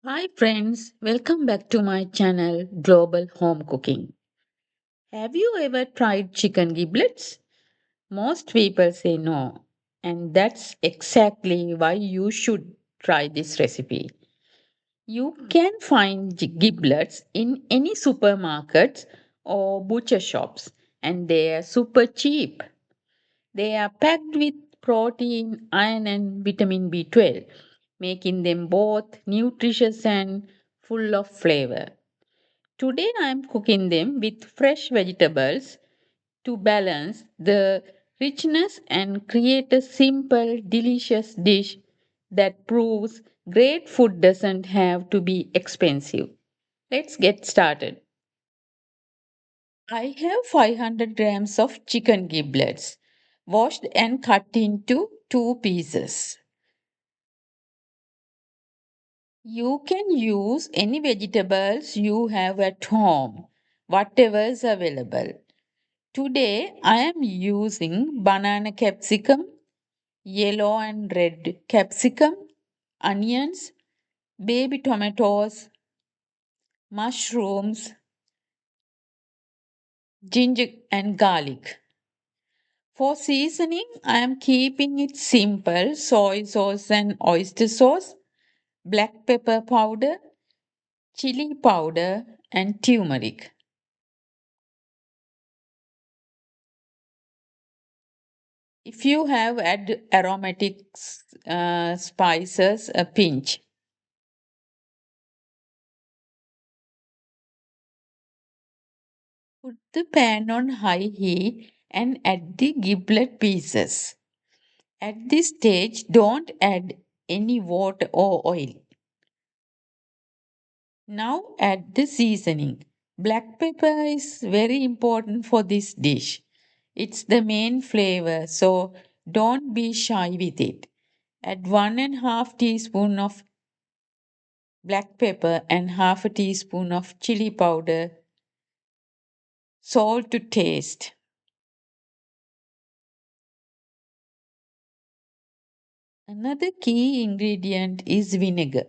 Hi friends, welcome back to my channel Global Home Cooking. Have you ever tried chicken giblets? Most people say no, and that's exactly why you should try this recipe. You can find giblets in any supermarkets or butcher shops, and they are super cheap. They are packed with protein, iron, and vitamin B12, making them both nutritious and full of flavor. Today I am cooking them with fresh vegetables to balance the richness and create a simple, delicious dish that proves great food doesn't have to be expensive. Let's get started. I have 500 grams of chicken giblets, washed and cut into two pieces. You can use any vegetables you have at home, whatever is available. Today I am using banana capsicum, yellow and red capsicum, onions, baby tomatoes, mushrooms, ginger and garlic. For seasoning, I am keeping it simple soy sauce and oyster sauce, black pepper powder, chili powder, and turmeric. If you have add aromatic spices, a pinch. Put the pan on high heat and add the giblet pieces. At this stage, don't add any water or oil. Now add the seasoning. Black pepper is very important for this dish. It's the main flavor, so don't be shy with it. Add 1.5 teaspoon of black pepper and half a teaspoon of chili powder, salt to taste. Another key ingredient is vinegar.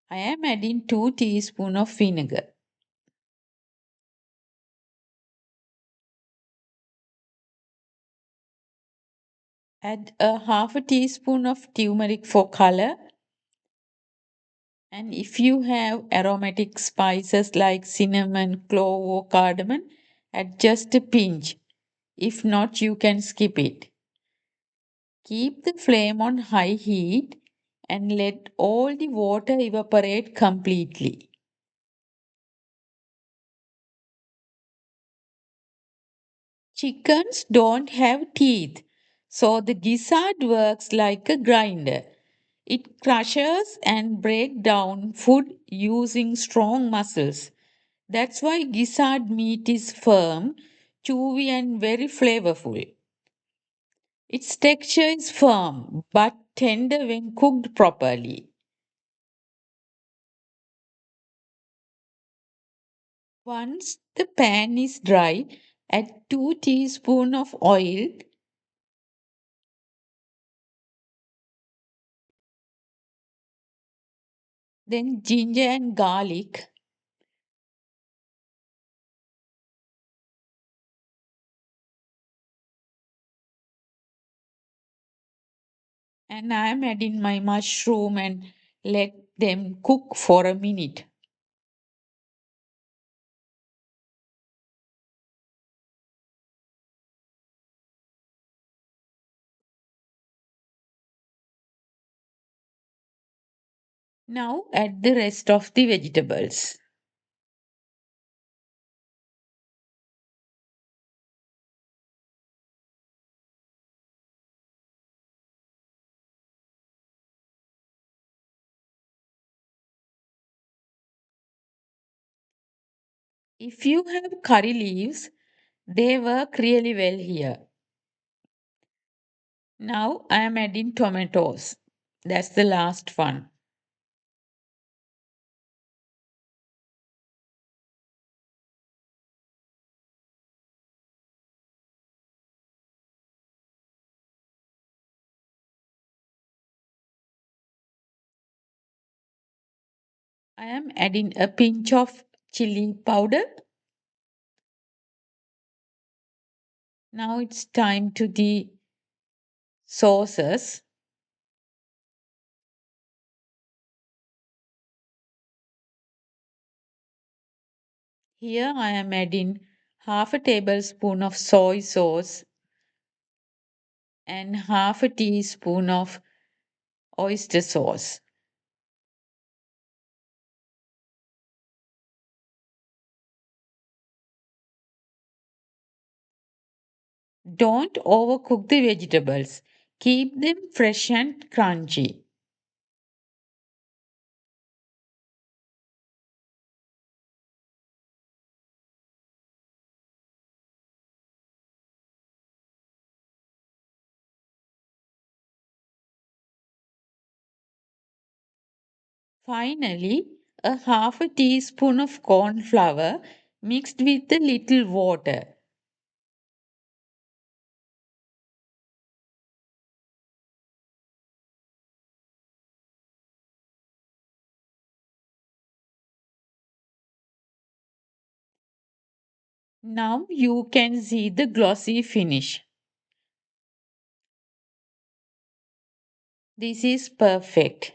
I am adding 2 teaspoons of vinegar. Add a half a teaspoon of turmeric for color. And if you have aromatic spices like cinnamon, clove, or cardamom, add just a pinch. If not, you can skip it. Keep the flame on high heat and let all the water evaporate completely. Chickens don't have teeth, so the gizzard works like a grinder. It crushes and breaks down food using strong muscles. That's why gizzard meat is firm, chewy, and very flavorful. Its texture is firm but tender when cooked properly. Once the pan is dry, add 2 teaspoons of oil, then ginger and garlic, and I am adding my mushroom and let them cook for a minute. Now add the rest of the vegetables. If you have curry leaves, they work really well here. Now I am adding tomatoes. That's the last one. I am adding a pinch of chili powder. Now it's time to the sauces. Here I am adding half a tablespoon of soy sauce and half a teaspoon of oyster sauce. Don't overcook the vegetables. Keep them fresh and crunchy. Finally, a half a teaspoon of corn flour mixed with a little water. Now you can see the glossy finish. This is perfect.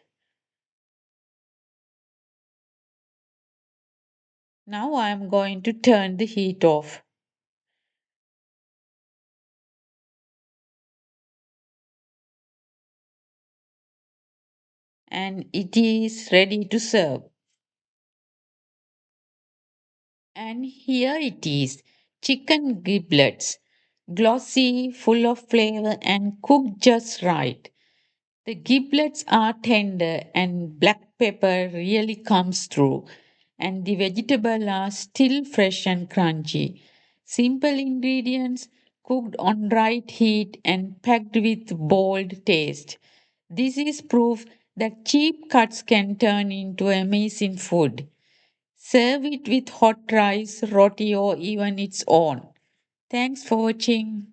Now I am going to turn the heat off. And it is ready to serve. And here it is, chicken giblets, glossy, full of flavor, and cooked just right. The giblets are tender, and black pepper really comes through, and the vegetables are still fresh and crunchy. Simple ingredients, cooked on right heat, and packed with bold taste. This is proof that cheap cuts can turn into amazing food. Serve it with hot rice, roti, or even its own. Thanks for watching.